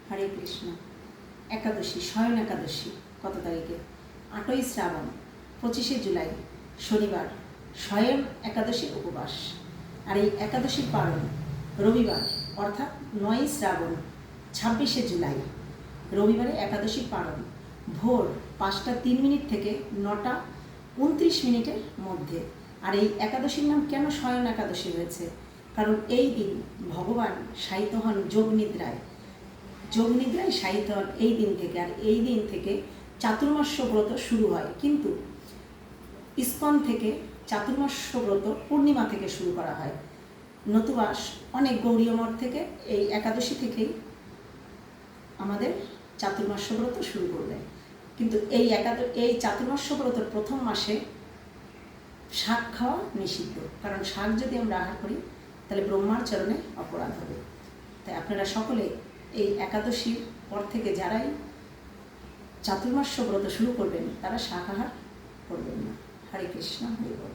হরে কৃষ্ণ। একাদশী, শয়ন একাদশী কত তারিখে? 8ই শ্রাবণ, 25শে জুলাই, শনিবার, শয়ন একাদশীর উপবাস। আর এই একাদশীর পালন রবিবার, অর্থাৎ 9ই শ্রাবণ, 26শে জুলাই, রবিবারে একাদশীর পালন ভোর 5টা 3 মিনিট থেকে 9টা 29 মিনিটের মধ্যে। আর এই একাদশীর নাম কেন শয়ন একাদশী হয়েছে? কারণ এই দিন ভগবান শায়িত হন যোগ নিদ্রায় শায়িত হন এই দিন থেকে। আর এই দিন থেকে চাতুর্মাস্য ব্রত শুরু হয়, কিন্তু ইস্কন থেকে চাতুর্মাস্য ব্রত পূর্ণিমা থেকে শুরু করা হয়, নতুবা অনেক গৌড়ীয় মঠ থেকে এই একাদশী থেকেই আমাদের চাতুর্মাস্য ব্রত শুরু করবে। কিন্তু এই চাতুর্মাস্য ব্রতের প্রথম মাসে শাক খাওয়া নিষিদ্ধ, কারণ শাক যদি আমরা আহার করি তাহলে ব্রহ্মার চরণে অপরাধ হবে। তাই আপনারা সকলে এই একাদশীর পর থেকে যারাই চাতুর্মাস্য ব্রত শুরু করবেন তারা শাক আহার করবেন না। হরে কৃষ্ণ, হরে বল।